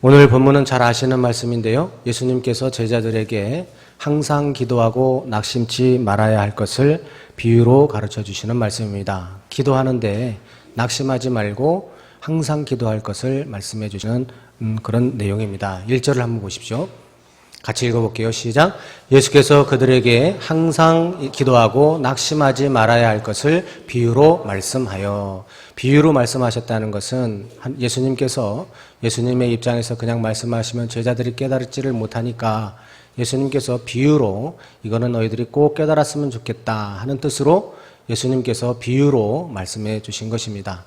오늘 본문은 잘 아시는 말씀인데요. 예수님께서 제자들에게 항상 기도하고 낙심치 말아야 할 것을 비유로 가르쳐 주시는 말씀입니다. 기도하는데 낙심하지 말고 항상 기도할 것을 말씀해 주시는 그런 내용입니다. 1절을 한번 보십시오. 같이 읽어볼게요. 시작. 예수께서 그들에게 항상 기도하고 낙심하지 말아야 할 것을 비유로 말씀하여. 비유로 말씀하셨다는 것은 예수님께서 예수님의 입장에서 그냥 말씀하시면 제자들이 깨달지를 못하니까 예수님께서 비유로 이거는 너희들이 꼭 깨달았으면 좋겠다 하는 뜻으로 예수님께서 비유로 말씀해 주신 것입니다.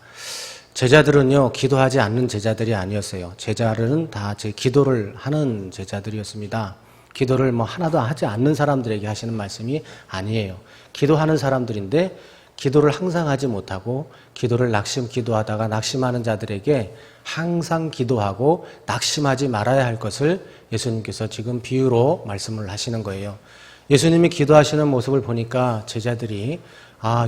제자들은요, 기도하지 않는 제자들이 아니었어요. 제자들은 다 제 기도를 하는 제자들이었습니다. 기도를 하나도 하지 않는 사람들에게 하시는 말씀이 아니에요. 기도하는 사람들인데 기도를 항상 하지 못하고 기도를 기도하다가 낙심하는 자들에게 항상 기도하고 낙심하지 말아야 할 것을 예수님께서 지금 비유로 말씀을 하시는 거예요. 예수님이 기도하시는 모습을 보니까 제자들이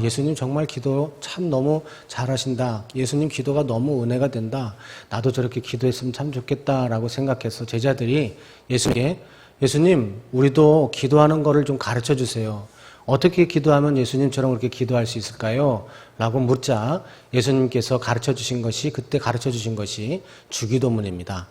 예수님 정말 기도 참 너무 잘하신다. 예수님 기도가 너무 은혜가 된다. 나도 저렇게 기도했으면 참 좋겠다라고 생각해서 제자들이 예수님께 예수님 우리도 기도하는 거를 좀 가르쳐 주세요. 어떻게 기도하면 예수님처럼 그렇게 기도할 수 있을까요? 라고 묻자 예수님께서 그때 가르쳐 주신 것이 주기도문입니다.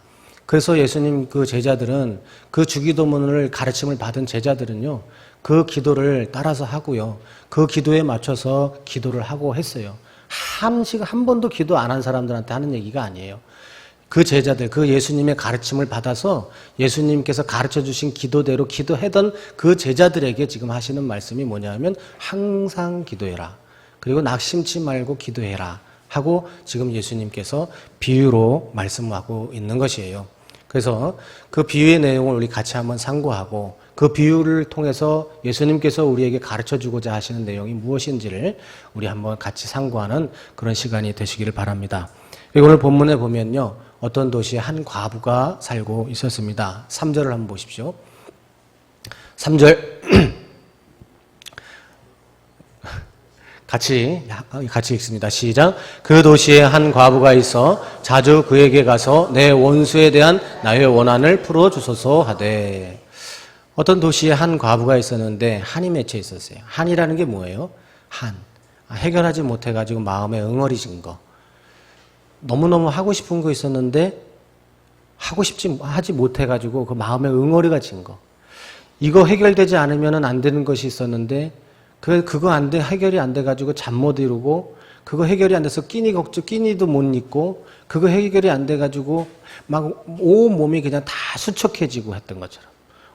그래서 예수님 그 제자들은 그 주기도문을 가르침을 받은 제자들은요, 그 기도를 따라서 하고요, 그 기도에 맞춰서 기도를 하고 했어요. 한 번도 기도 안 한 사람들한테 하는 얘기가 아니에요. 그 제자들, 그 예수님의 가르침을 받아서 예수님께서 가르쳐 주신 기도대로 기도하던 그 제자들에게 지금 하시는 말씀이 뭐냐면 항상 기도해라. 그리고 낙심치 말고 기도해라. 하고 지금 예수님께서 비유로 말씀하고 있는 것이에요. 그래서 그 비유의 내용을 우리 같이 한번 상고하고 그 비유를 통해서 예수님께서 우리에게 가르쳐 주고자 하시는 내용이 무엇인지를 우리 한번 같이 상고하는 그런 시간이 되시기를 바랍니다. 그리고 오늘 본문에 보면요, 어떤 도시에 한 과부가 살고 있었습니다. 3절을 한번 보십시오. 3절 같이 읽습니다. 시작. 그 도시에 한 과부가 있어 자주 그에게 가서 내 원수에 대한 나의 원한을 풀어주소서 하되. 어떤 도시에 한 과부가 있었는데 한이 맺혀 있었어요. 한이라는 게 뭐예요? 해결하지 못해가지고 마음에 응어리진 거. 너무너무 하고 싶은 거 있었는데 하지 못해가지고 그 마음에 응어리가 진 거. 이거 해결되지 않으면 안 되는 것이 있었는데 그거 해결이 안 돼가지고 잠 못 이루고, 그거 해결이 안 돼서 끼니도 못 입고, 그거 해결이 안 돼가지고 막 온 몸이 그냥 다 수척해지고 했던 것처럼.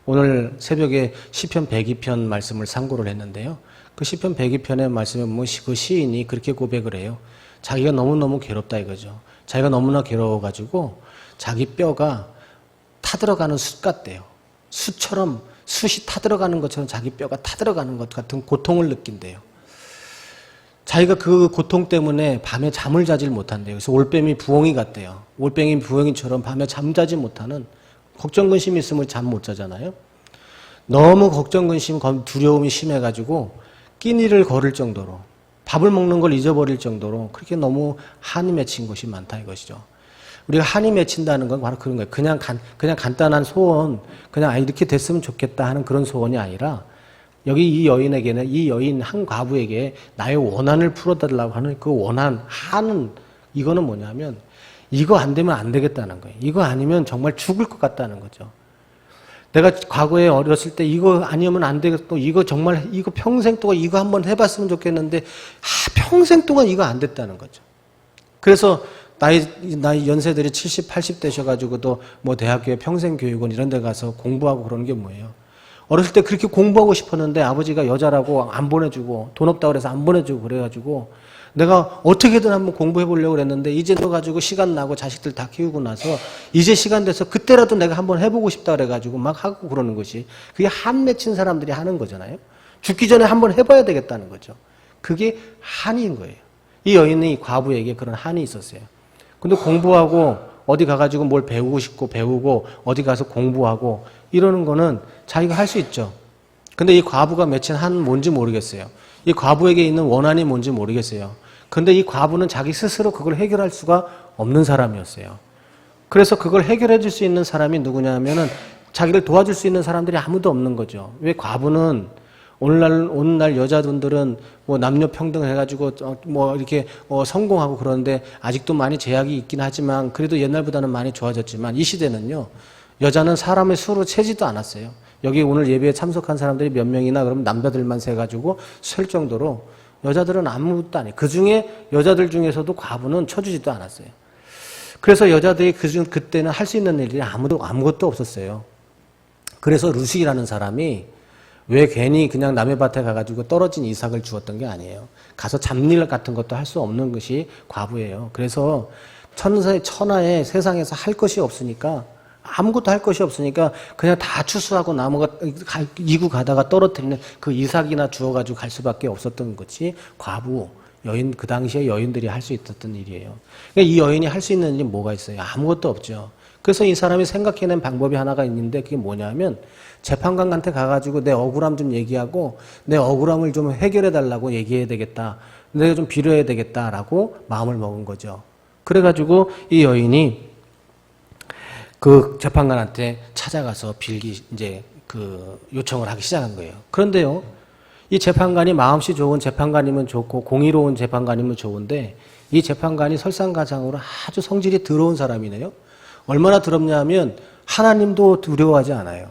오늘 새벽에 시편 102편 말씀을 상고를 했는데요. 그 시편 102편의 말씀에 보면 그 시인이 그렇게 고백을 해요. 자기가 너무너무 괴롭다 이거죠. 자기가 너무나 괴로워가지고 자기 뼈가 타들어가는 숯 같대요. 숯이 타들어가는 것처럼 자기 뼈가 타들어가는 것 같은 고통을 느낀대요. 자기가 그 고통 때문에 밤에 잠을 자질 못한대요. 그래서 올빼미 부엉이 같대요. 올빼미 부엉이처럼 밤에 잠자지 못하는, 걱정 근심이 있으면 잠 못 자잖아요. 너무 걱정 근심 두려움이 심해가지고 끼니를 거를 정도로, 밥을 먹는 걸 잊어버릴 정도로 그렇게 너무 한이 맺힌 것이 많다 이것이죠. 우리가 한이 맺힌다는 건 바로 그런 거예요. 그냥 간단한 소원, 그냥 이렇게 됐으면 좋겠다 하는 그런 소원이 아니라, 여기 이 여인 한 과부에게 나의 원한을 풀어달라고 하는 그 한은, 이거는 뭐냐면 이거 안 되면 안 되겠다는 거예요. 이거 아니면 정말 죽을 것 같다는 거죠. 내가 과거에 어렸을 때 이거 아니면 안 되겠고, 이거 평생 동안 이거 한번 해봤으면 좋겠는데 평생 동안 이거 안 됐다는 거죠. 그래서 나이 연세들이 70, 80 되셔가지고도 대학교에 평생교육원 이런 데 가서 공부하고 그러는 게 뭐예요? 어렸을 때 그렇게 공부하고 싶었는데 아버지가 여자라고 안 보내주고, 돈 없다고 그래서 안 보내주고 그래가지고 내가 어떻게든 한번 공부해 보려고 그랬는데 이제 너 가지고 시간 나고 자식들 다 키우고 나서 이제 시간 돼서 그때라도 내가 한번 해보고 싶다 그래가지고 막 하고 그러는 것이, 그게 한 맺힌 사람들이 하는 거잖아요. 죽기 전에 한번 해봐야 되겠다는 거죠. 그게 한인 거예요. 이 여인이 과부에게 그런 한이 있었어요. 근데 공부하고 어디 가가지고 뭘 배우고 싶고 배우고 어디 가서 공부하고 이러는 거는 자기가 할 수 있죠. 근데 이 과부가 맺힌 한은 뭔지 모르겠어요. 이 과부에게 있는 원한이 뭔지 모르겠어요. 근데 이 과부는 자기 스스로 그걸 해결할 수가 없는 사람이었어요. 그래서 그걸 해결해 줄 수 있는 사람이 누구냐 하면은 자기를 도와줄 수 있는 사람들이 아무도 없는 거죠. 왜 과부는 오늘날 여자분들은 뭐 남녀 평등 해가지고 뭐 이렇게 성공하고 그러는데 아직도 많이 제약이 있긴 하지만 그래도 옛날보다는 많이 좋아졌지만 이 시대는요, 여자는 사람의 수로 채지도 않았어요. 여기 오늘 예배에 참석한 사람들이 몇 명이나 그러면 남자들만 세가지고 셀 정도로 여자들은 아무것도 아니에요. 그 중에 여자들 중에서도 과부는 쳐주지도 않았어요. 그래서 여자들이 그때는 할 수 있는 일이 아무것도 없었어요. 그래서 루식이라는 사람이 왜 괜히 그냥 남의 밭에 가가지고 떨어진 이삭을 주었던 게 아니에요. 가서 잡일 같은 것도 할 수 없는 것이 과부예요. 그래서 천하에 세상에서 할 것이 없으니까 아무것도 할 것이 없으니까 그냥 다 추수하고 나무가 이고 가다가 떨어뜨리는 그 이삭이나 주워가지고 갈 수밖에 없었던 것이 과부, 여인, 그 당시에 여인들이 할 수 있었던 일이에요. 그러니까 이 여인이 할 수 있는 일이 뭐가 있어요? 아무것도 없죠. 그래서 이 사람이 생각해낸 방법이 하나가 있는데 그게 뭐냐면 재판관한테 가가지고 내 억울함 좀 얘기하고 내 억울함을 좀 해결해달라고 얘기해야 되겠다. 내가 좀 빌어야 되겠다라고 마음을 먹은 거죠. 그래가지고 이 여인이 그 재판관한테 찾아가서 요청을 하기 시작한 거예요. 그런데요, 이 재판관이 마음씨 좋은 재판관이면 좋고 공의로운 재판관이면 좋은데 이 재판관이 설상가상으로 아주 성질이 더러운 사람이네요. 얼마나 더럽냐 하면 하나님도 두려워하지 않아요.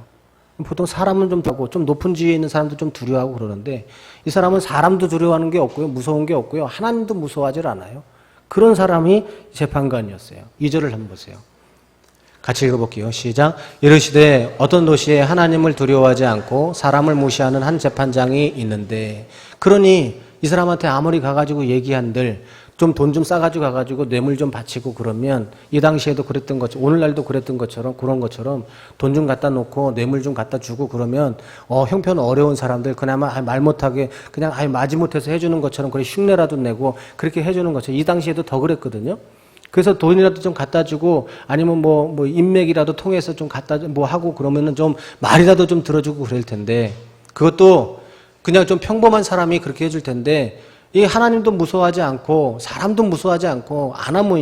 보통 사람은 좀 높은 지위에 있는 사람도 좀 두려워하고 그러는데 이 사람은 사람도 두려워하는 게 없고요. 무서운 게 없고요. 하나님도 무서워하지 않아요. 그런 사람이 재판관이었어요. 2절을 한번 보세요. 같이 읽어볼게요. 시작. 이르시되 어떤 도시에 하나님을 두려워하지 않고 사람을 무시하는 한 재판장이 있는데, 그러니 이 사람한테 아무리 가가지고 얘기한들 좀 돈 좀 싸가지고 가가지고 뇌물 좀 바치고 그러면 이 당시에도 그랬던 것처럼 오늘날도 그랬던 것처럼 그런 것처럼 돈 좀 갖다 놓고 뇌물 좀 갖다 주고 그러면 형편 어려운 사람들 그나마 말 못하게 그냥 마지못해서 해주는 것처럼 그래 흉내라도 내고 그렇게 해주는 것처럼 이 당시에도 더 그랬거든요. 그래서 돈이라도 좀 갖다 주고 아니면 뭐 인맥이라도 통해서 좀 갖다 뭐 하고 그러면은 좀 말이라도 좀 들어주고 그럴 텐데 그것도 그냥 좀 평범한 사람이 그렇게 해줄 텐데 이 하나님도 무서워하지 않고 사람도 무서워하지 않고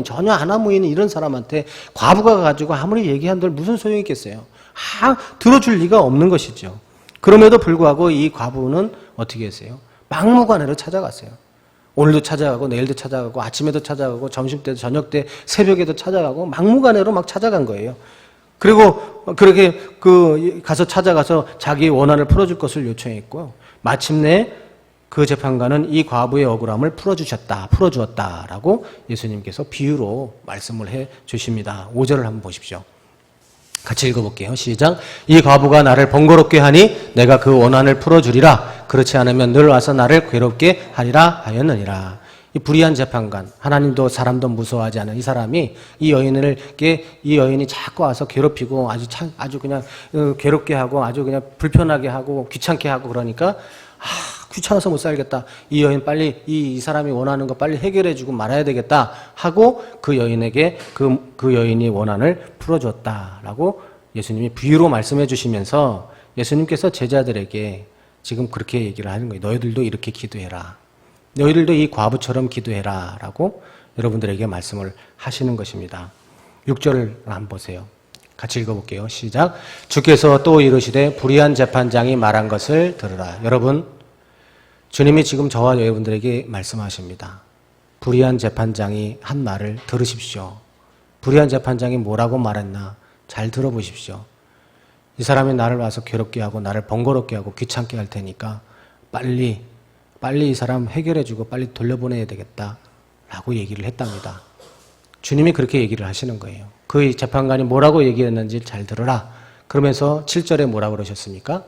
전혀 아나무인 이런 사람한테 과부가 가지고 아무리 얘기한들 무슨 소용이 있겠어요. 들어줄 리가 없는 것이죠. 그럼에도 불구하고 이 과부는 어떻게 했어요? 막무가내로 찾아갔어요. 오늘도 찾아가고 내일도 찾아가고 아침에도 찾아가고 점심때도 저녁때 새벽에도 찾아가고 막무가내로 막 찾아간 거예요. 그리고 그렇게 가서 찾아가서 자기의 원한을 풀어줄 것을 요청했고요. 마침내 그 재판관은 이 과부의 억울함을 풀어주었다라고 예수님께서 비유로 말씀을 해 주십니다. 5절을 한번 보십시오. 같이 읽어볼게요. 시작. 이 과부가 나를 번거롭게 하니 내가 그 원한을 풀어주리라. 그렇지 않으면 늘 와서 나를 괴롭게 하리라 하였느니라. 이 불의한 재판관, 하나님도 사람도 무서워하지 않은 이 사람이 이 여인이 자꾸 와서 괴롭히고 아주 그냥 괴롭게 하고 아주 그냥 불편하게 하고 귀찮게 하고 그러니까 귀찮아서 못 살겠다. 이 여인 빨리 이 사람이 원하는 거 빨리 해결해주고 말아야 되겠다 하고 그 여인에게 그 여인이 원한을 풀어줬다라고 예수님이 비유로 말씀해 주시면서 예수님께서 제자들에게 지금 그렇게 얘기를 하는 거예요. 너희들도 이렇게 기도해라. 너희들도 이 과부처럼 기도해라 라고 여러분들에게 말씀을 하시는 것입니다. 6절을 한번 보세요. 같이 읽어볼게요. 시작. 주께서 또 이르시되 불의한 재판장이 말한 것을 들으라. 여러분, 주님이 지금 저와 여러분들에게 말씀하십니다. 불의한 재판장이 한 말을 들으십시오. 불의한 재판장이 뭐라고 말했나 잘 들어보십시오. 이 사람이 나를 와서 괴롭게 하고 나를 번거롭게 하고 귀찮게 할 테니까 빨리 이 사람 해결해주고 빨리 돌려보내야 되겠다라고 얘기를 했답니다. 주님이 그렇게 얘기를 하시는 거예요. 그 재판관이 뭐라고 얘기했는지 잘 들으라. 그러면서 7절에 뭐라고 그러셨습니까?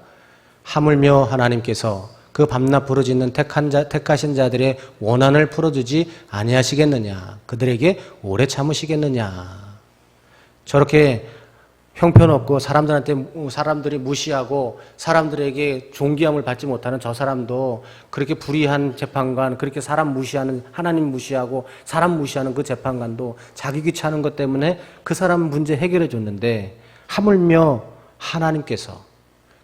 하물며 하나님께서 그 밤낮 부르짖는 택하신 자들의 원한을 풀어주지 아니하시겠느냐. 그들에게 오래 참으시겠느냐. 저렇게 형편없고 사람들이 무시하고 사람들에게 존귀함을 받지 못하는 저 사람도 그렇게 불의한 재판관, 그렇게 사람 무시하는, 하나님 무시하고 사람 무시하는 그 재판관도 자기 귀찮은 것 때문에 그 사람 문제 해결해 줬는데 하물며 하나님께서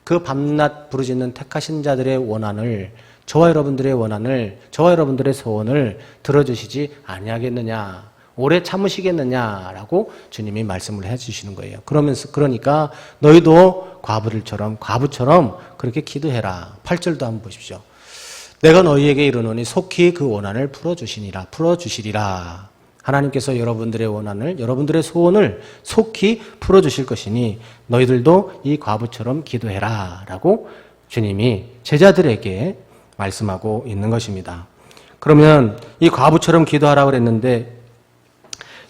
그 밤낮 부르짖는 택하신 자들의 원한을, 저와 여러분들의 원한을, 저와 여러분들의 소원을 들어주시지 아니하겠느냐. 오래 참으시겠느냐라고 주님이 말씀을 해주시는 거예요. 그러니까 너희도 과부처럼 그렇게 기도해라. 8절도 한번 보십시오. 내가 너희에게 이르노니 속히 그 원한을 풀어주시리라. 하나님께서 여러분들의 원한을, 여러분들의 소원을 속히 풀어주실 것이니 너희들도 이 과부처럼 기도해라 라고 주님이 제자들에게 말씀하고 있는 것입니다. 그러면 이 과부처럼 기도하라고 그랬는데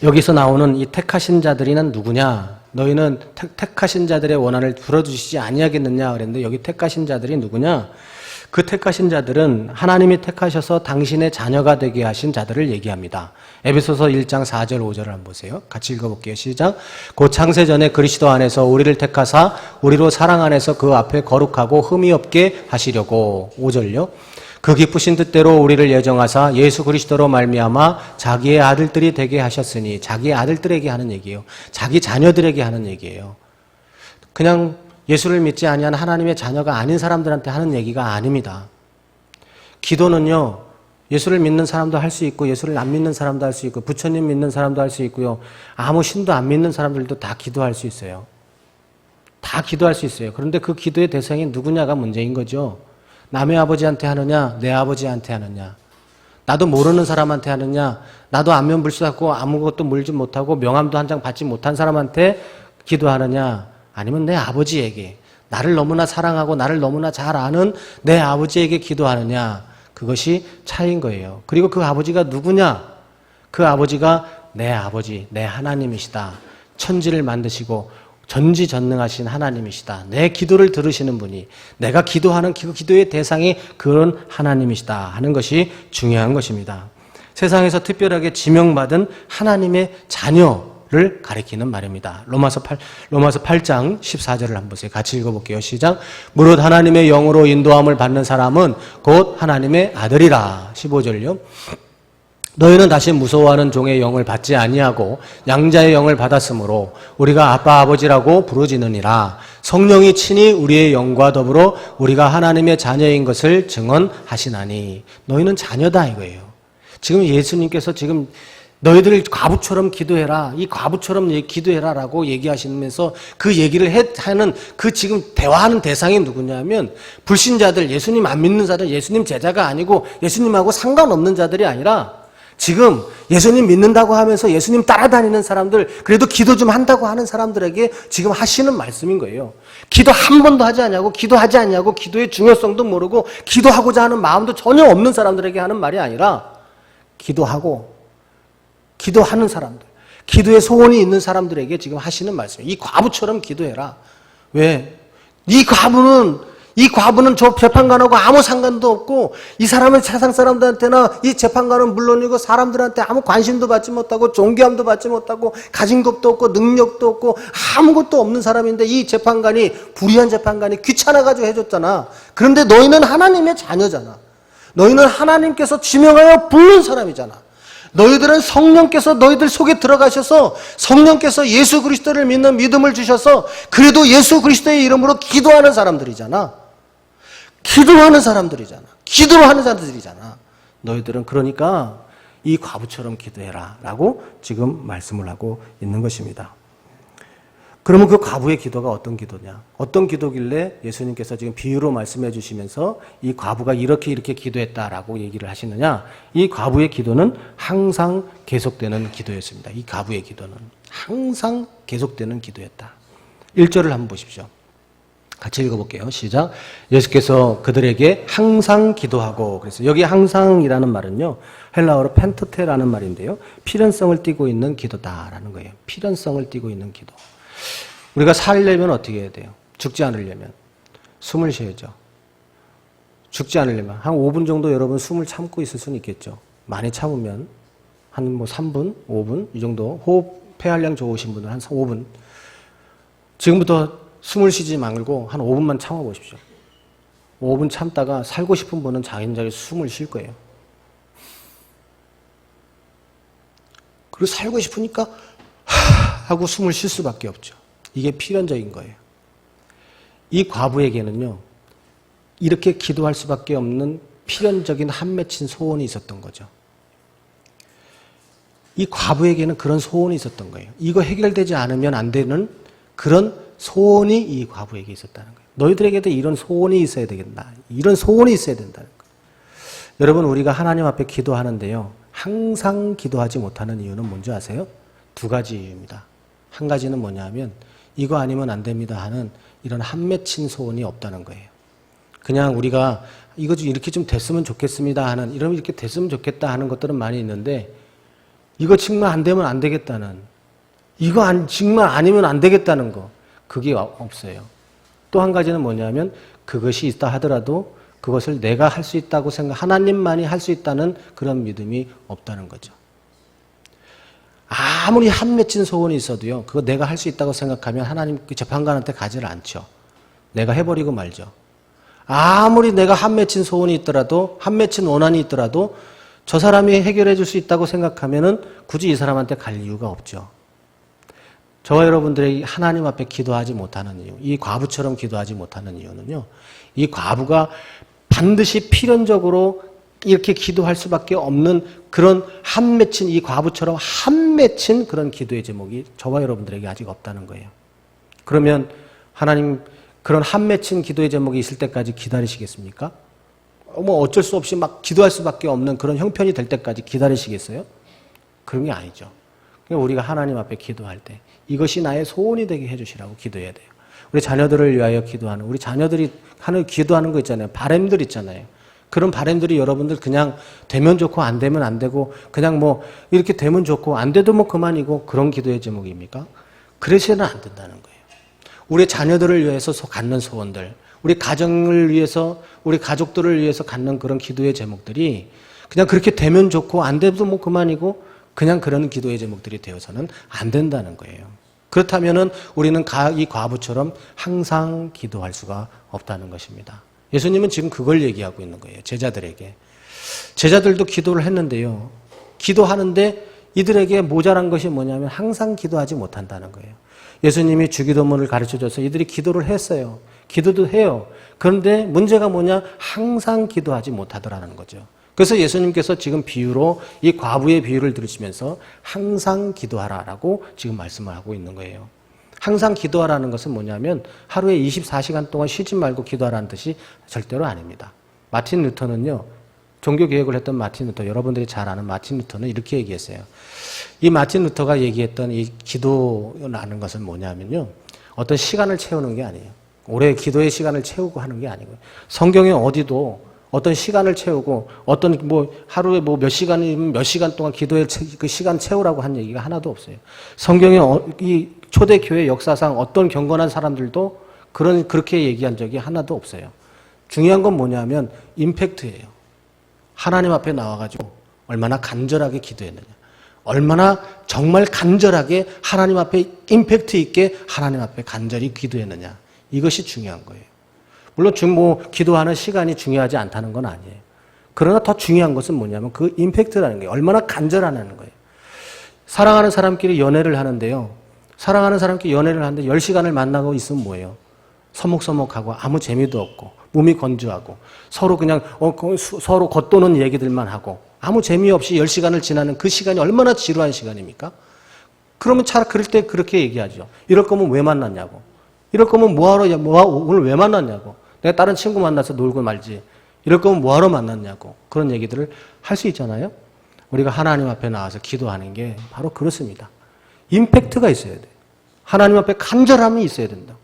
여기서 나오는 이 택하신 자들이는 누구냐? 너희는 택하신 자들의 원한을 풀어주시지 아니하겠느냐 그랬는데 여기 택하신 자들이 누구냐? 그 택하신 자들은 하나님이 택하셔서 당신의 자녀가 되게 하신 자들을 얘기합니다. 에베소서 1장 4절 5절을 한번 보세요. 같이 읽어볼게요. 시작. 곧 창세전에 그리스도 안에서 우리를 택하사 우리로 사랑 안에서 그 앞에 거룩하고 흠이 없게 하시려고. 5절요. 그 기쁘신 뜻대로 우리를 예정하사 예수 그리스도로 말미암아 자기의 아들들이 되게 하셨으니, 자기의 아들들에게 하는 얘기예요. 자기 자녀들에게 하는 얘기예요. 그냥 예수를 믿지 아니한 하나님의 자녀가 아닌 사람들한테 하는 얘기가 아닙니다. 기도는요, 예수를 믿는 사람도 할 수 있고 예수를 안 믿는 사람도 할 수 있고 부처님 믿는 사람도 할 수 있고요. 아무 신도 안 믿는 사람들도 다 기도할 수 있어요. 다 기도할 수 있어요. 그런데 그 기도의 대상이 누구냐가 문제인 거죠. 남의 아버지한테 하느냐, 내 아버지한테 하느냐, 나도 모르는 사람한테 하느냐, 나도 안면 불수하고 아무것도 물지 못하고 명함도 한 장 받지 못한 사람한테 기도하느냐, 아니면 내 아버지에게, 나를 너무나 사랑하고 나를 너무나 잘 아는 내 아버지에게 기도하느냐, 그것이 차이인 거예요. 그리고 그 아버지가 누구냐? 그 아버지가 내 아버지, 내 하나님이시다. 천지를 만드시고 전지전능하신 하나님이시다. 내 기도를 들으시는 분이, 내가 기도하는 그 기도의 대상이 그런 하나님이시다 하는 것이 중요한 것입니다. 세상에서 특별하게 지명받은 하나님의 자녀를 가리키는 말입니다. 로마서 8장 14절을 한번 보세요. 같이 읽어볼게요. 시작. 무릇 하나님의 영으로 인도함을 받는 사람은 곧 하나님의 아들이라. 15절요. 너희는 다시 무서워하는 종의 영을 받지 아니하고 양자의 영을 받았으므로 우리가 아빠 아버지라고 부르짖느니라. 성령이 친히 우리의 영과 더불어 우리가 하나님의 자녀인 것을 증언하시나니. 너희는 자녀다 이거예요. 지금 예수님께서 지금 너희들 과부처럼 기도해라, 이 과부처럼 기도해라라고 얘기하시면서 그 얘기를 하는 그 지금 대화하는 대상이 누구냐면 불신자들, 예수님 안 믿는 자들, 예수님 제자가 아니고 예수님하고 상관없는 자들이 아니라 지금 예수님 믿는다고 하면서 예수님 따라다니는 사람들, 그래도 기도 좀 한다고 하는 사람들에게 지금 하시는 말씀인 거예요. 기도 한 번도 하지 않냐고, 기도하지 않냐고, 기도의 중요성도 모르고 기도하고자 하는 마음도 전혀 없는 사람들에게 하는 말이 아니라 기도하고 기도하는 사람들, 기도의 소원이 있는 사람들에게 지금 하시는 말씀이에요. 이 과부처럼 기도해라. 왜? 이 과부는 저 재판관하고 아무 상관도 없고, 이 사람은 세상 사람들한테나 이 재판관은 물론이고 사람들한테 아무 관심도 받지 못하고 존귀함도 받지 못하고 가진 것도 없고 능력도 없고 아무것도 없는 사람인데 이 재판관이, 불의한 재판관이 귀찮아가지고 해줬잖아. 그런데 너희는 하나님의 자녀잖아. 너희는 하나님께서 지명하여 부른 사람이잖아. 너희들은 성령께서 너희들 속에 들어가셔서 성령께서 예수 그리스도를 믿는 믿음을 주셔서 그래도 예수 그리스도의 이름으로 기도하는 사람들이잖아. 기도하는 사람들이잖아. 너희들은 그러니까 이 과부처럼 기도해라 라고 지금 말씀을 하고 있는 것입니다. 그러면 그 과부의 기도가 어떤 기도냐? 어떤 기도길래 예수님께서 지금 비유로 말씀해 주시면서 이 과부가 이렇게 기도했다라고 얘기를 하시느냐? 이 과부의 기도는 항상 계속되는 기도였습니다. 이 과부의 기도는 항상 계속되는 기도였다. 1절을 한번 보십시오. 같이 읽어볼게요. 시작. 예수께서 그들에게 항상 기도하고, 그래서 여기 항상이라는 말은요, 헬라어로 펜토테라는 말인데요, 필연성을 띠고 있는 기도다라는 거예요. 필연성을 띠고 있는 기도. 우리가 살려면 어떻게 해야 돼요? 죽지 않으려면 숨을 쉬어야죠. 죽지 않으려면 한 5분 정도 여러분 숨을 참고 있을 수는 있겠죠. 많이 참으면 한 3분, 5분 이 정도, 호흡 폐활량 좋으신 분은 한 5분. 지금부터 숨을 쉬지 말고 한 5분만 참아보십시오. 5분 참다가 살고 싶은 분은 자기 숨을 쉴 거예요. 그리고 살고 싶으니까 하고 숨을 쉴 수밖에 없죠. 이게 필연적인 거예요. 이 과부에게는요, 이렇게 기도할 수밖에 없는 필연적인 한 맺힌 소원이 있었던 거죠. 이 과부에게는 그런 소원이 있었던 거예요. 이거 해결되지 않으면 안 되는 그런 소원이 이 과부에게 있었다는 거예요. 너희들에게도 이런 소원이 있어야 되겠다. 이런 소원이 있어야 된다는 거예요. 여러분, 우리가 하나님 앞에 기도하는데요, 항상 기도하지 못하는 이유는 뭔지 아세요? 두 가지 이유입니다. 한 가지는 뭐냐면 이거 아니면 안 됩니다 하는 이런 한 맺힌 소원이 없다는 거예요. 그냥 우리가 이거 좀 이렇게 좀 됐으면 좋겠습니다 하는, 이러면 이렇게 됐으면 좋겠다 하는 것들은 많이 있는데, 이거 정말 안 되면 안 되겠다는, 정말 아니면 안 되겠다는 거, 그게 없어요. 또 한 가지는 뭐냐면 그것이 있다 하더라도 그것을 내가 할 수 있다고 하나님만이 할 수 있다는 그런 믿음이 없다는 거죠. 아무리 한 맺힌 소원이 있어도요, 그거 내가 할 수 있다고 생각하면 하나님 그 재판관한테 가지를 않죠. 내가 해버리고 말죠. 아무리 내가 한 맺힌 소원이 있더라도, 한 맺힌 원한이 있더라도 저 사람이 해결해 줄 수 있다고 생각하면은 굳이 이 사람한테 갈 이유가 없죠. 저와 여러분들이 하나님 앞에 기도하지 못하는 이유, 이 과부처럼 기도하지 못하는 이유는요, 이 과부가 반드시 필연적으로 이렇게 기도할 수밖에 없는 그런 한 맺힌, 이 과부처럼 한 맺힌 그런 기도의 제목이 저와 여러분들에게 아직 없다는 거예요. 그러면 하나님, 그런 한 맺힌 기도의 제목이 있을 때까지 기다리시겠습니까? 뭐 어쩔 수 없이 막 기도할 수밖에 없는 그런 형편이 될 때까지 기다리시겠어요? 그런 게 아니죠. 우리가 하나님 앞에 기도할 때 이것이 나의 소원이 되게 해주시라고 기도해야 돼요. 우리 자녀들을 위하여 기도하는, 우리 자녀들이 기도하는 거 있잖아요. 바람들 있잖아요. 그런 바람들이 여러분들 그냥 되면 좋고 안 되면 안 되고 그냥 뭐 이렇게 되면 좋고 안 돼도 뭐 그만이고 그런 기도의 제목입니까? 그래서는 안 된다는 거예요. 우리 자녀들을 위해서 갖는 소원들, 우리 가정을 위해서, 우리 가족들을 위해서 갖는 그런 기도의 제목들이 그냥 그렇게 되면 좋고 안 돼도 뭐 그만이고 그냥 그런 기도의 제목들이 되어서는 안 된다는 거예요. 그렇다면은 우리는 이 과부처럼 항상 기도할 수가 없다는 것입니다. 예수님은 지금 그걸 얘기하고 있는 거예요. 제자들에게. 제자들도 기도를 했는데요, 기도하는데 이들에게 모자란 것이 뭐냐면 항상 기도하지 못한다는 거예요. 예수님이 주기도문을 가르쳐줘서 이들이 기도를 했어요. 기도도 해요. 그런데 문제가 뭐냐? 항상 기도하지 못하더라는 거죠. 그래서 예수님께서 지금 비유로 이 과부의 비유를 들으시면서 항상 기도하라라고 지금 말씀을 하고 있는 거예요. 항상 기도하라는 것은 뭐냐면 하루에 24시간 동안 쉬지 말고 기도하라는 뜻이 절대로 아닙니다. 마틴 루터는요, 종교개혁을 했던 마틴 루터, 여러분들이 잘 아는 마틴 루터는 이렇게 얘기했어요. 이 마틴 루터가 얘기했던 이 기도라는 것은 뭐냐면요, 어떤 시간을 채우는 게 아니에요. 오래 기도의 시간을 채우고 하는 게 아니고요. 성경에 어디도 어떤 시간을 채우고 어떤 뭐 하루에 뭐 몇 시간이면 몇 시간 동안 기도의 그 시간 채우라고 한 얘기가 하나도 없어요. 성경에 이 초대교회 역사상 어떤 경건한 사람들도 그렇게 얘기한 적이 하나도 없어요. 중요한 건 뭐냐면 임팩트예요. 하나님 앞에 나와가지고 얼마나 간절하게 기도했느냐, 얼마나 정말 간절하게 하나님 앞에 임팩트 있게 하나님 앞에 간절히 기도했느냐, 이것이 중요한 거예요. 물론 기도하는 시간이 중요하지 않다는 건 아니에요. 그러나 더 중요한 것은 뭐냐면 그 임팩트라는 거예요. 얼마나 간절하냐는 거예요. 사랑하는 사람끼리 연애를 하는데요, 사랑하는 사람끼리 연애를 하는데 10시간을 만나고 있으면 뭐예요? 서먹서먹하고 아무 재미도 없고 몸이 건조하고 서로 그냥 서로 겉도는 얘기들만 하고 아무 재미없이 10시간을 지나는 그 시간이 얼마나 지루한 시간입니까? 그러면 그럴 때 그렇게 얘기하죠. 이럴 거면 왜 만났냐고. 이럴 거면 오늘 왜 만났냐고. 내가 다른 친구 만나서 놀고 말지. 이럴 거면 뭐하러 만났냐고. 그런 얘기들을 할 수 있잖아요. 우리가 하나님 앞에 나와서 기도하는 게 바로 그렇습니다. 임팩트가 있어야 돼요. 하나님 앞에 간절함이 있어야 된다.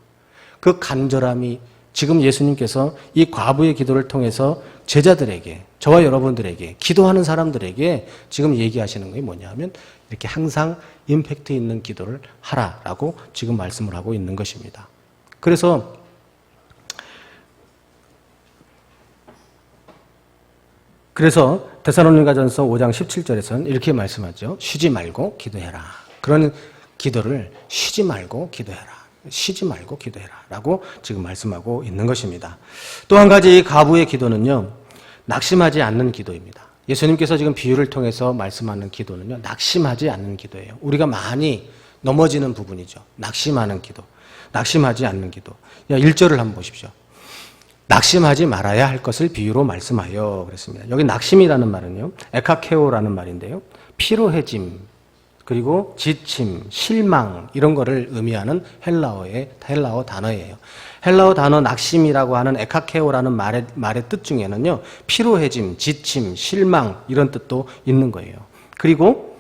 그 간절함이 지금 예수님께서 이 과부의 기도를 통해서 제자들에게, 저와 여러분들에게, 기도하는 사람들에게 지금 얘기하시는 게 뭐냐 하면 이렇게 항상 임팩트 있는 기도를 하라라고 지금 말씀을 하고 있는 것입니다. 그래서 데살로니가전서 5장 17절에서는 이렇게 말씀하죠. 쉬지 말고 기도해라. 그런 기도를 쉬지 말고 기도해라. 쉬지 말고 기도해라 라고 지금 말씀하고 있는 것입니다. 또 한 가지 이 과부의 기도는요, 낙심하지 않는 기도입니다. 예수님께서 지금 비유를 통해서 말씀하는 기도는요, 낙심하지 않는 기도예요. 우리가 많이 넘어지는 부분이죠. 낙심하는 기도, 낙심하지 않는 기도. 1절을 한번 보십시오. 낙심하지 말아야 할 것을 비유로 말씀하여 그랬습니다. 여기 낙심이라는 말은요, 에카케오라는 말인데요, 피로해짐, 그리고 지침, 실망 이런 거를 의미하는 헬라어 단어예요. 헬라어 단어 낙심이라고 하는 에카케오라는 말의 뜻 중에는요, 피로해짐, 지침, 실망 이런 뜻도 있는 거예요. 그리고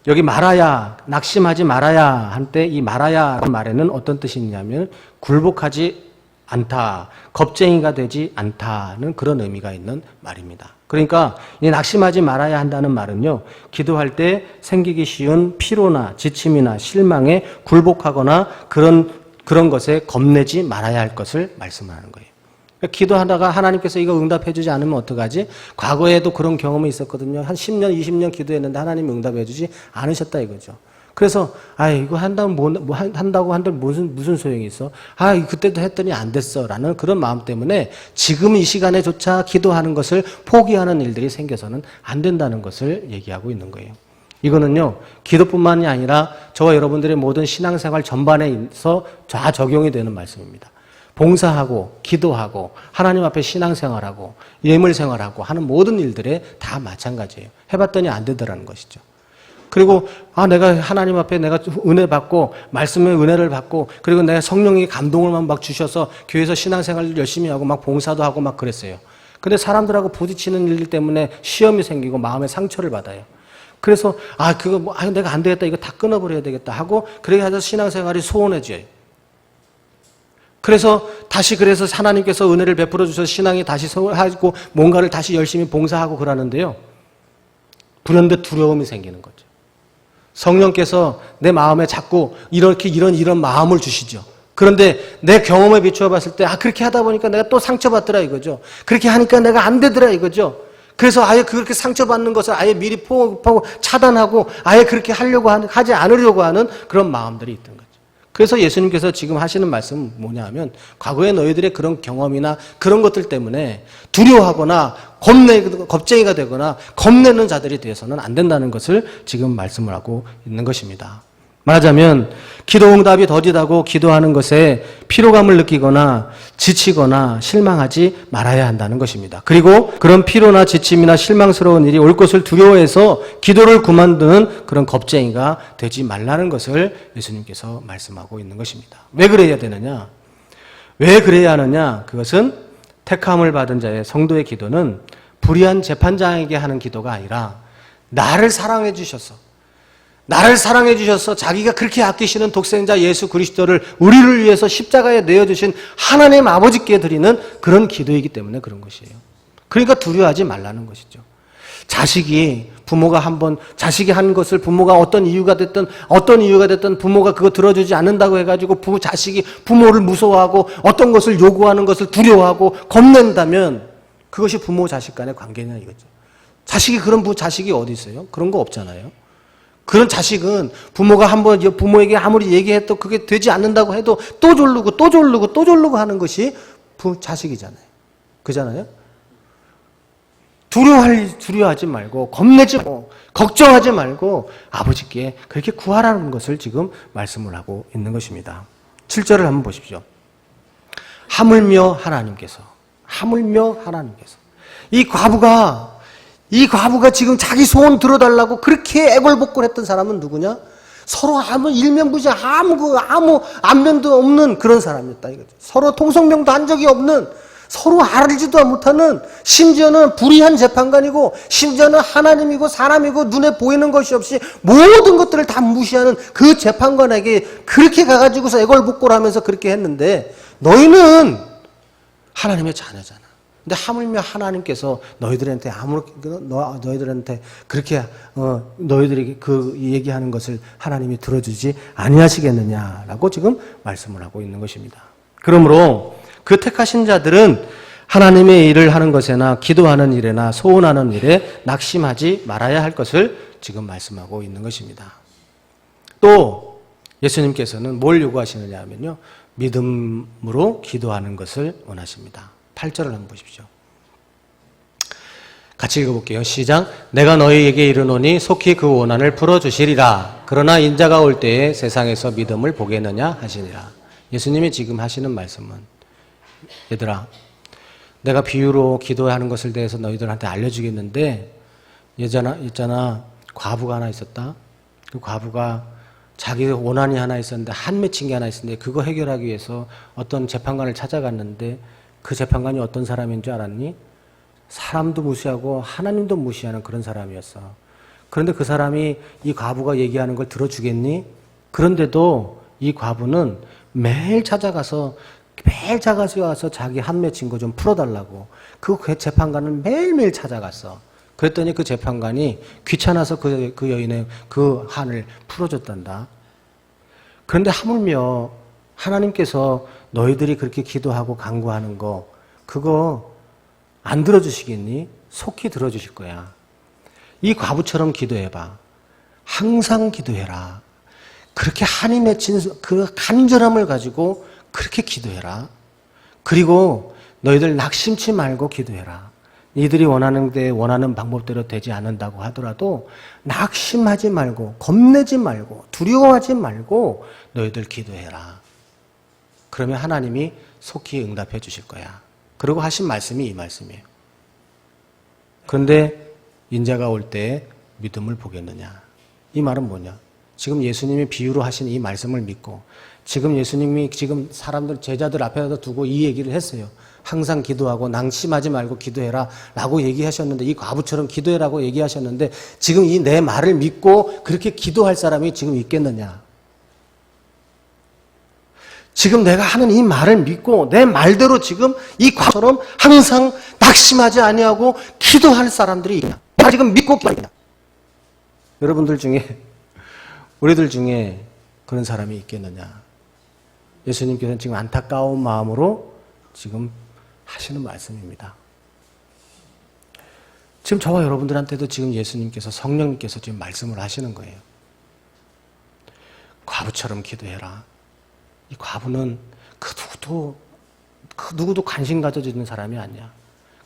여기 말아야, 낙심하지 말아야 한때 이 말아야라는 말에는 어떤 뜻이 있냐면 굴복하지 않다, 겁쟁이가 되지 않다는 그런 의미가 있는 말입니다. 그러니까 이 낙심하지 말아야 한다는 말은요, 기도할 때 생기기 쉬운 피로나 지침이나 실망에 굴복하거나 그런 것에 겁내지 말아야 할 것을 말씀하는 거예요. 그러니까 기도하다가 하나님께서 이거 응답해 주지 않으면 어떡하지? 과거에도 그런 경험이 있었거든요. 한 10년, 20년 기도했는데 하나님이 응답해 주지 않으셨다 이거죠. 그래서 이거 한다고 한들 무슨 소용이 있어? 그때도 했더니 안 됐어라는 그런 마음 때문에 지금 이 시간에조차 기도하는 것을 포기하는 일들이 생겨서는 안 된다는 것을 얘기하고 있는 거예요. 이거는요, 기도뿐만이 아니라 저와 여러분들의 모든 신앙생활 전반에 있어 다 적용이 되는 말씀입니다. 봉사하고 기도하고 하나님 앞에 신앙생활하고 예물생활하고 하는 모든 일들에 다 마찬가지예요. 해봤더니 안 되더라는 것이죠. 그리고 내가 하나님 앞에 내가 은혜 받고 말씀의 은혜를 받고 그리고 내가 성령의 감동을 막 주셔서 교회에서 신앙생활을 열심히 하고 막 봉사도 하고 막 그랬어요. 근데 사람들하고 부딪히는 일 때문에 시험이 생기고 마음에 상처를 받아요. 그래서 내가 안 되겠다, 이거 다 끊어버려야 되겠다 하고 그렇게 해서 신앙생활이 소원해져요. 그래서 하나님께서 은혜를 베풀어 주셔서 신앙이 다시 하고 뭔가를 다시 열심히 봉사하고 그러는데요, 불현듯 두려움이 생기는 거죠. 성령께서 내 마음에 자꾸 이런 마음을 주시죠. 그런데 내 경험에 비추어 봤을 때 그렇게 하다 보니까 내가 또 상처받더라 이거죠. 그렇게 하니까 내가 안 되더라 이거죠. 그래서 아예 그렇게 상처받는 것을 아예 미리 포기하고 차단하고 아예 그렇게 하지 않으려고 하는 그런 마음들이 있던 거죠. 그래서 예수님께서 지금 하시는 말씀은 뭐냐 하면 과거에 너희들의 그런 경험이나 그런 것들 때문에 두려워하거나 겁쟁이가 되거나 겁내는 자들이 되어서는 안 된다는 것을 지금 말씀을 하고 있는 것입니다. 말하자면 기도 응답이 더디다고 기도하는 것에 피로감을 느끼거나 지치거나 실망하지 말아야 한다는 것입니다. 그리고 그런 피로나 지침이나 실망스러운 일이 올 것을 두려워해서 기도를 그만두는 그런 겁쟁이가 되지 말라는 것을 예수님께서 말씀하고 있는 것입니다. 왜 그래야 되느냐? 왜 그래야 하느냐? 그것은 택함을 받은 자의 성도의 기도는 불의한 재판장에게 하는 기도가 아니라 나를 사랑해 주셔서 자기가 그렇게 아끼시는 독생자 예수 그리스도를 우리를 위해서 십자가에 내어주신 하나님 아버지께 드리는 그런 기도이기 때문에 그런 것이에요. 그러니까 두려워하지 말라는 것이죠. 자식이 한 것을 부모가 어떤 이유가 됐든 부모가 그거 들어주지 않는다고 해가지고 자식이 부모를 무서워하고 어떤 것을 요구하는 것을 두려워하고 겁낸다면 그것이 부모 자식 간의 관계냐 이거죠. 그런 자식이 어디 있어요? 그런 거 없잖아요. 그런 자식은 부모에게 아무리 얘기해도 그게 되지 않는다고 해도 또 졸르고 하는 것이 자식이잖아요. 그잖아요? 두려워하지 말고, 겁내지 말고, 걱정하지 말고, 아버지께 그렇게 구하라는 것을 지금 말씀을 하고 있는 것입니다. 7절을 한번 보십시오. 하물며 하나님께서. 이 과부가 지금 자기 소원 들어달라고 그렇게 애걸복걸했던 사람은 누구냐? 서로 아무 일면부지 아무 안면도 없는 그런 사람이었다 이거죠. 서로 통성명도 한 적이 없는, 서로 알지도 못하는, 심지어는 불의한 재판관이고 심지어는 하나님이고 사람이고 눈에 보이는 것이 없이 모든 것들을 다 무시하는 그 재판관에게 그렇게 가가지고서 애걸복걸하면서 그렇게 했는데 너희는 하나님의 자녀잖아. 근데 하물며 하나님께서 너희들한테 그렇게 너희들에게 그 얘기하는 것을 하나님이 들어주지 아니하시겠느냐라고 지금 말씀을 하고 있는 것입니다. 그러므로 그 택하신 자들은 하나님의 일을 하는 것에나 기도하는 일에나 소원하는 일에 낙심하지 말아야 할 것을 지금 말씀하고 있는 것입니다. 또 예수님께서는 뭘 요구하시느냐 하면요, 믿음으로 기도하는 것을 원하십니다. 8절을 한번 보십시오. 같이 읽어볼게요. 시작. 내가 너희에게 이르노니 속히 그 원한을 풀어주시리라. 그러나 인자가 올 때에 세상에서 믿음을 보겠느냐 하시니라. 예수님이 지금 하시는 말씀은, 얘들아, 내가 비유로 기도하는 것을 대해서 너희들한테 알려주겠는데 있잖아 과부가 하나 있었다. 그 과부가 자기 원한이 하나 있었는데, 한 맺힌 게 하나 있었는데, 그거 해결하기 위해서 어떤 재판관을 찾아갔는데, 그 재판관이 어떤 사람인 줄 알았니? 사람도 무시하고 하나님도 무시하는 그런 사람이었어. 그런데 그 사람이 이 과부가 얘기하는 걸 들어주겠니? 그런데도 이 과부는 매일 찾아가서 자기 한 맺힌 거 좀 풀어달라고. 그 재판관은 매일매일 찾아갔어. 그랬더니 그 재판관이 귀찮아서 그 여인의 그 한을 풀어줬단다. 그런데 하물며 하나님께서 너희들이 그렇게 기도하고 간구하는 거, 그거 안 들어주시겠니? 속히 들어주실 거야. 이 과부처럼 기도해봐. 항상 기도해라. 그렇게 한이 맺힌 그 간절함을 가지고 그렇게 기도해라. 그리고 너희들 낙심치 말고 기도해라. 이들이 원하는 방법대로 되지 않는다고 하더라도 낙심하지 말고, 겁내지 말고, 두려워하지 말고 너희들 기도해라. 그러면 하나님이 속히 응답해 주실 거야. 그리고 하신 말씀이 이 말씀이에요. 그런데 인자가 올 때 믿음을 보겠느냐? 이 말은 뭐냐? 지금 예수님이 비유로 하신 이 말씀을 믿고, 지금 예수님이 지금 사람들, 제자들 앞에다 두고 이 얘기를 했어요. 항상 기도하고 낙심하지 말고 기도해라 라고 얘기하셨는데, 이 과부처럼 기도해라고 얘기하셨는데, 지금 이 내 말을 믿고 그렇게 기도할 사람이 지금 있겠느냐? 지금 내가 하는 이 말을 믿고 내 말대로 지금 이 과부처럼 항상 낙심하지 아니하고 기도할 사람들이 있냐? 내가 지금 믿고 기도한다. 여러분들 중에, 우리들 중에 그런 사람이 있겠느냐? 예수님께서는 지금 안타까운 마음으로 지금 하시는 말씀입니다. 지금 저와 여러분들한테도 지금 예수님께서, 성령님께서 지금 말씀을 하시는 거예요. 과부처럼 기도해라. 이 과부는 그 누구도 관심 가져주는 사람이 아니야.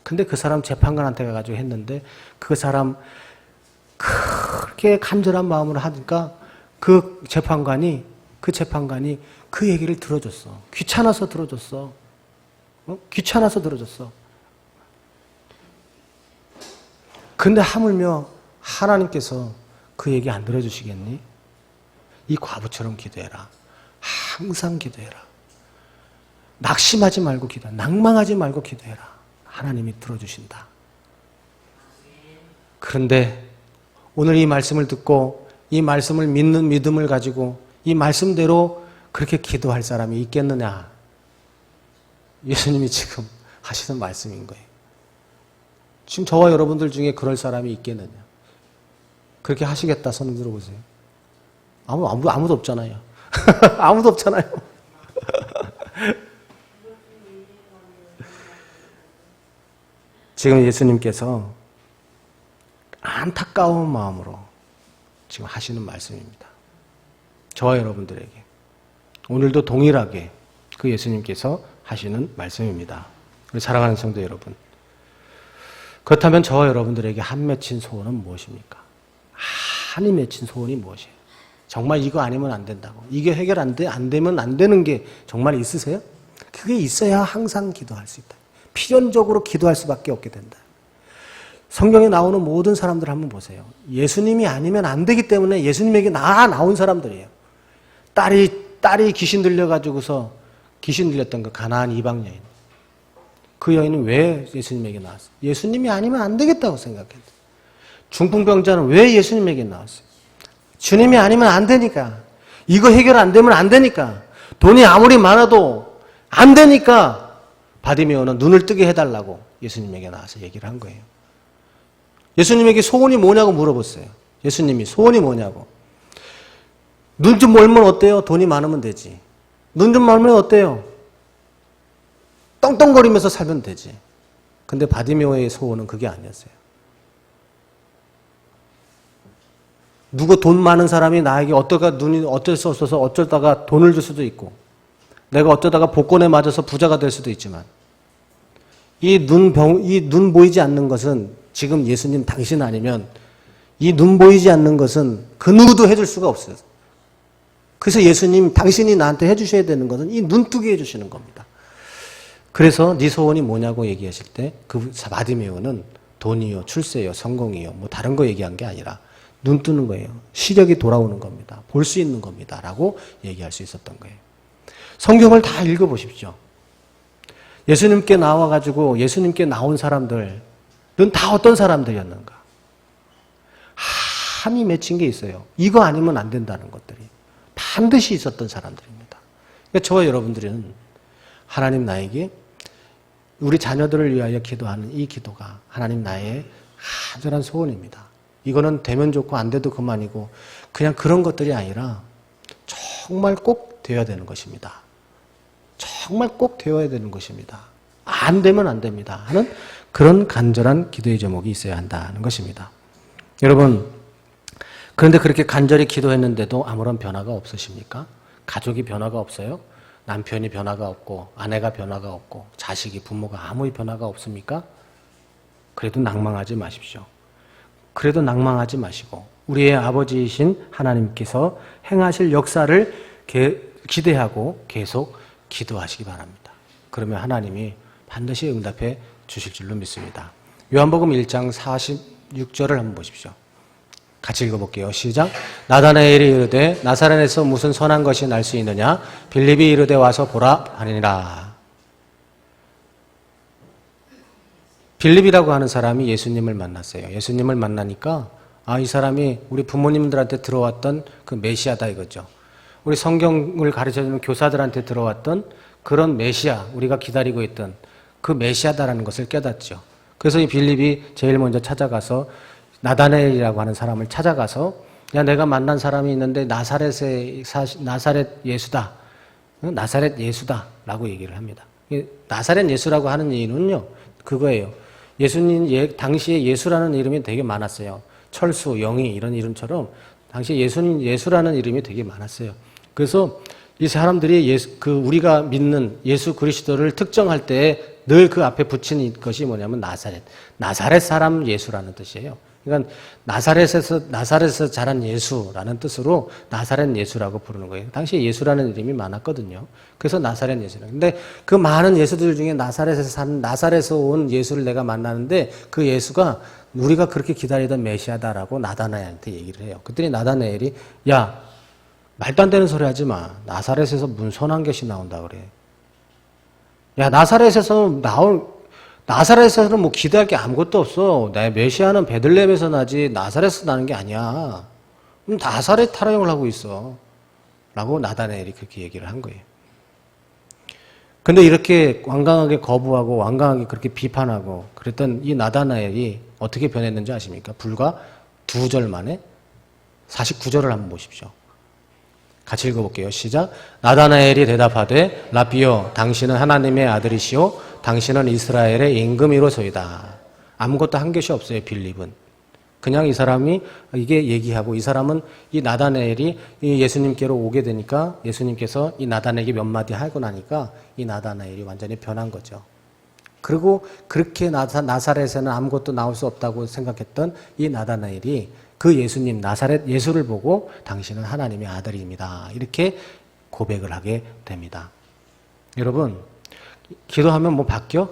근데 그 사람 재판관한테 가가지고 했는데, 그 사람 그렇게 간절한 마음으로 하니까 그 재판관이 그 얘기를 들어줬어. 귀찮아서 들어줬어. 귀찮아서 들어줬어. 근데 하물며 하나님께서 그 얘기 안 들어주시겠니? 이 과부처럼 기도해라. 항상 기도해라. 낙심하지 말고 기도해라. 낭망하지 말고 기도해라. 하나님이 들어주신다. 그런데 오늘 이 말씀을 듣고 이 말씀을 믿는 믿음을 가지고 이 말씀대로 그렇게 기도할 사람이 있겠느냐? 예수님이 지금 하시는 말씀인 거예요. 지금 저와 여러분들 중에 그럴 사람이 있겠느냐? 그렇게 하시겠다 손 들어보세요. 아무도 없잖아요. 아무도 없잖아요. 지금 예수님께서 안타까운 마음으로 지금 하시는 말씀입니다. 저와 여러분들에게 오늘도 동일하게 그 예수님께서 하시는 말씀입니다. 우리 사랑하는 성도 여러분, 그렇다면 저와 여러분들에게 한 맺힌 소원은 무엇입니까? 한이 맺힌 소원이 무엇이에요? 정말 이거 아니면 안 된다고, 이게 해결 안 되면 안 되는 게 정말 있으세요? 그게 있어야 항상 기도할 수 있다. 필연적으로 기도할 수밖에 없게 된다. 성경에 나오는 모든 사람들 한번 보세요. 예수님이 아니면 안 되기 때문에 예수님에게 나온 사람들이에요. 딸이 귀신 들려가지고서 귀신 들렸던 그 가나안 이방 여인. 그 여인은 왜 예수님에게 나왔어요? 예수님이 아니면 안 되겠다고 생각했어요. 중풍병자는 왜 예수님에게 나왔어요? 주님이 아니면 안 되니까. 이거 해결 안 되면 안 되니까. 돈이 아무리 많아도 안 되니까 바디메오는 눈을 뜨게 해달라고 예수님에게 나와서 얘기를 한 거예요. 예수님에게 소원이 뭐냐고 물어봤어요. 예수님이 소원이 뭐냐고. 눈 좀 멀면 어때요? 돈이 많으면 되지. 눈 좀 멀면 어때요? 떵떵거리면서 살면 되지. 근데 바디메오의 소원은 그게 아니었어요. 누구 돈 많은 사람이 나에게 눈이 어쩔 수 없어서 어쩌다가 돈을 줄 수도 있고, 내가 어쩌다가 복권에 맞아서 부자가 될 수도 있지만, 이 눈 보이지 않는 것은 지금 예수님 당신 아니면 이 눈 보이지 않는 것은 그 누구도 해줄 수가 없어요. 그래서 예수님 당신이 나한테 해주셔야 되는 것은 이 눈뜨게 해주시는 겁니다. 그래서 네 소원이 뭐냐고 얘기하실 때 그 바디메오는 돈이요, 출세요, 성공이요, 뭐 다른 거 얘기한 게 아니라 눈 뜨는 거예요. 시력이 돌아오는 겁니다. 볼 수 있는 겁니다. 라고 얘기할 수 있었던 거예요. 성경을 다 읽어보십시오. 예수님께 나와가지고 예수님께 나온 사람들은 다 어떤 사람들이었는가? 한이 맺힌 게 있어요. 이거 아니면 안 된다는 것들이 반드시 있었던 사람들입니다. 그러니까 저와 여러분들은 하나님 나에게 우리 자녀들을 위하여 기도하는 이 기도가 하나님 나의 간절한 소원입니다. 이거는 되면 좋고 안 돼도 그만이고 그냥 그런 것들이 아니라 정말 꼭 되어야 되는 것입니다. 정말 꼭 되어야 되는 것입니다. 안 되면 안 됩니다 하는 그런 간절한 기도의 제목이 있어야 한다는 것입니다. 여러분, 그런데 그렇게 간절히 기도했는데도 아무런 변화가 없으십니까? 가족이 변화가 없어요? 남편이 변화가 없고 아내가 변화가 없고 자식이 부모가 아무 변화가 없습니까? 그래도 낭망하지 마십시오. 그래도 낭망하지 마시고 우리의 아버지이신 하나님께서 행하실 역사를 기대하고 계속 기도하시기 바랍니다. 그러면 하나님이 반드시 응답해 주실 줄로 믿습니다. 요한복음 1장 46절을 한번 보십시오. 같이 읽어볼게요. 시작. 나다나엘이 이르되 나사렛에서 무슨 선한 것이 날 수 있느냐? 빌립이 이르되 와서 보라 하니라. 빌립이라고 하는 사람이 예수님을 만났어요. 예수님을 만나니까 이 사람이 우리 부모님들한테 들어왔던 그 메시아다 이거죠. 우리 성경을 가르쳐주는 교사들한테 들어왔던 그런 메시아, 우리가 기다리고 있던 그 메시아다라는 것을 깨닫죠. 그래서 이 빌립이 제일 먼저 찾아가서 나다나엘이라고 하는 사람을 찾아가서 야, 내가 만난 사람이 있는데 나사렛 예수다. 나사렛 예수다 라고 얘기를 합니다. 나사렛 예수라고 하는 이유는요, 그거예요. 예수님, 당시에 예수라는 이름이 되게 많았어요. 철수, 영희 이런 이름처럼 당시에 예수라는 이름이 되게 많았어요. 그래서 이 사람들이 우리가 믿는 예수 그리스도를 특정할 때 늘 그 앞에 붙인 것이 뭐냐면 나사렛 사람 예수라는 뜻이에요. 그러니까 나사렛에서 자란 예수라는 뜻으로 나사렛 예수라고 부르는 거예요. 당시에 예수라는 이름이 많았거든요. 그래서 나사렛 예수라. 근데 그 많은 예수들 중에 나사렛에서 온 예수를 내가 만나는데 그 예수가 우리가 그렇게 기다리던 메시아다라고 나다나엘한테 얘기를 해요. 그랬더니 나다나엘이 야, 말도 안 되는 소리 하지 마. 나사렛에서 무슨 선한 것이 나온다 그래. 야, 나사렛에서는 뭐 기대할 게 아무것도 없어. 내 메시아는 베들레헴에서 나지 나사렛에서 나는 게 아니야. 나사렛 타령을 하고 있어. 라고 나다나엘이 그렇게 얘기를 한 거예요. 근데 이렇게 완강하게 거부하고 완강하게 그렇게 비판하고 그랬던 이 나다나엘이 어떻게 변했는지 아십니까? 불과 2절 만에 49절을 한번 보십시오. 같이 읽어볼게요. 시작. 나다나엘이 대답하되 라비여 당신은 하나님의 아들이시오 당신은 이스라엘의 임금이로소이다. 아무것도 한 것이 없어요. 빌립은. 그냥 이 사람이 이게 얘기하고 이 사람은 이 나다나엘이 예수님께로 오게 되니까 예수님께서 이 나다나엘에게 몇 마디 하고 나니까 이 나다나엘이 완전히 변한 거죠. 그리고 그렇게 나사렛에는 아무것도 나올 수 없다고 생각했던 이 나다나엘이 그 예수님 나사렛 예수를 보고 당신은 하나님의 아들입니다. 이렇게 고백을 하게 됩니다. 여러분, 기도하면 뭐 바뀌어?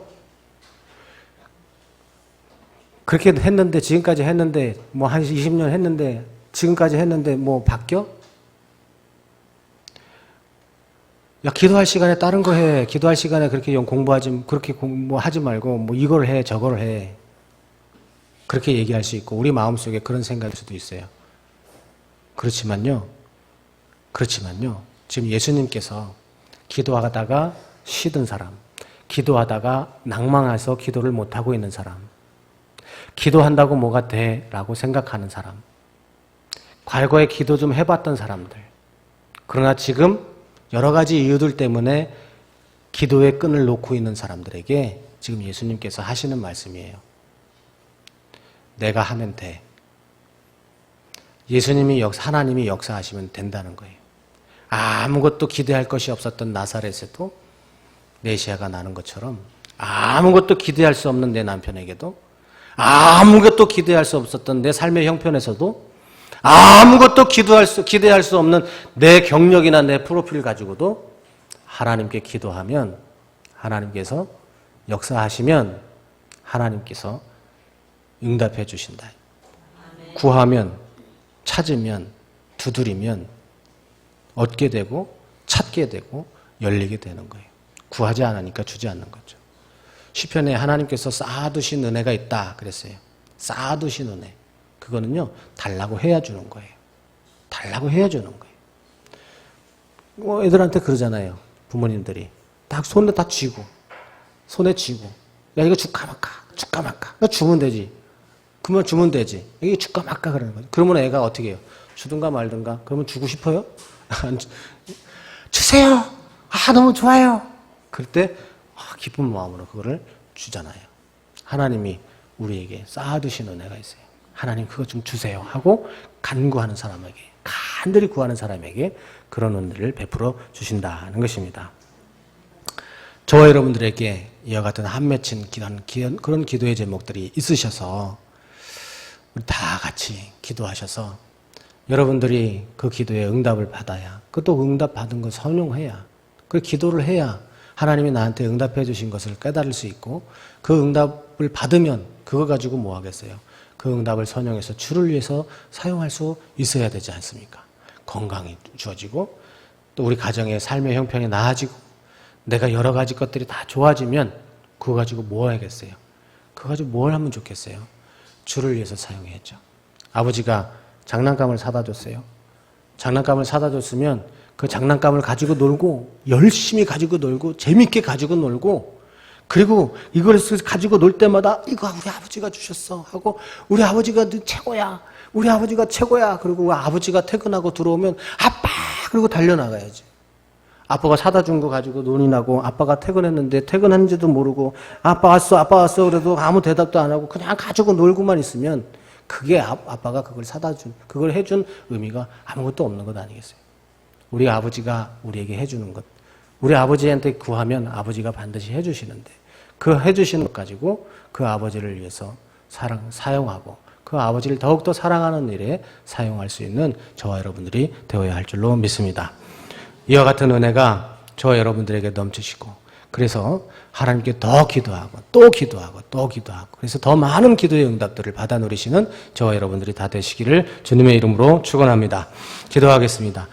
그렇게 했는데 지금까지 했는데 뭐 한 20년 했는데 지금까지 했는데 뭐 바뀌어? 야, 기도할 시간에 다른 거 해. 기도할 시간에 그렇게 그렇게 공부하지 말고 뭐 이걸 해, 저걸 해. 그렇게 얘기할 수 있고 우리 마음속에 그런 생각일 수도 있어요. 그렇지만요. 지금 예수님께서 기도하다가 쉬던 사람, 기도하다가 낭망해서 기도를 못하고 있는 사람, 기도한다고 뭐가 돼? 라고 생각하는 사람, 과거에 기도 좀 해봤던 사람들, 그러나 지금 여러 가지 이유들 때문에 기도의 끈을 놓고 있는 사람들에게 지금 예수님께서 하시는 말씀이에요. 내가 하면 돼. 하나님이 역사하시면 된다는 거예요. 아무것도 기대할 것이 없었던 나사렛에도 메시아가 나는 것처럼 아무것도 기대할 수 없는 내 남편에게도 아무것도 기대할 수 없었던 내 삶의 형편에서도 아무것도 기대할 수 없는 내 경력이나 내 프로필 가지고도 하나님께 기도하면 하나님께서 역사하시면 하나님께서 응답해 주신다. 구하면 찾으면, 두드리면 얻게 되고 찾게 되고 열리게 되는 거예요. 구하지 않으니까 주지 않는 거죠. 시편에 하나님께서 쌓아두신 은혜가 있다 그랬어요. 쌓아두신 은혜. 그거는요, 달라고 해야 주는 거예요. 달라고 해야 주는 거예요. 애들한테 그러잖아요. 부모님들이. 딱 손에 다 쥐고, 손에 쥐고. 야, 이거 줄까 말까? 줄까 말까? 너 주면 되지. 그러면 주면 되지. 이게 줄까 말까 그러는 거죠. 그러면 애가 어떻게 해요? 주든가 말든가. 그러면 주고 싶어요? 주세요! 아, 너무 좋아요! 그럴 때, 기쁜 마음으로 그거를 주잖아요. 하나님이 우리에게 쌓아두신 은혜가 있어요. 하나님 그거 좀 주세요 하고 간구하는 사람에게, 간절히 구하는 사람에게 그런 은혜를 베풀어 주신다는 것입니다. 저와 여러분들에게 이와 같은 한 맺힌 그런 기도의 제목들이 있으셔서 우리 다 같이 기도하셔서 여러분들이 그 기도에 응답을 받아야, 그 또 응답 받은 걸 선용해야, 그 기도를 해야 하나님이 나한테 응답해 주신 것을 깨달을 수 있고, 그 응답을 받으면 그거 가지고 뭐 하겠어요? 그 응답을 선용해서 주를 위해서 사용할 수 있어야 되지 않습니까? 건강이 주어지고 또 우리 가정의 삶의 형편이 나아지고 내가 여러 가지 것들이 다 좋아지면 그거 가지고 뭐 해야겠어요? 그거 가지고 뭘 하면 좋겠어요? 주를 위해서 사용해야죠. 아버지가 장난감을 사다 줬어요. 장난감을 사다 줬으면 그 장난감을 가지고 놀고 열심히 가지고 놀고 재밌게 가지고 놀고, 그리고 이걸 가지고 놀 때마다 이거 우리 아버지가 주셨어 하고, 우리 아버지가 최고야, 우리 아버지가 최고야. 그리고 우리 아버지가 퇴근하고 들어오면 아빠 그리고 달려나가야지. 아빠가 사다 준 거 가지고 논의 나고, 아빠가 퇴근했는데 퇴근한지도 모르고 아빠 왔어 그래도 아무 대답도 안 하고 그냥 가지고 놀고만 있으면 그게 아빠가 그걸 사다 준, 그걸 해준 의미가 아무것도 없는 것 아니겠어요? 우리 아버지가 우리에게 해주는 것, 우리 아버지한테 구하면 아버지가 반드시 해주시는데, 그 해주시는 것 가지고 그 아버지를 위해서 사용하고 그 아버지를 더욱더 사랑하는 일에 사용할 수 있는 저와 여러분들이 되어야 할 줄로 믿습니다. 이와 같은 은혜가 저와 여러분들에게 넘치시고, 그래서 하나님께 더 기도하고 또 기도하고 또 기도하고, 그래서 더 많은 기도의 응답들을 받아 누리시는 저와 여러분들이 다 되시기를 주님의 이름으로 축원합니다. 기도하겠습니다.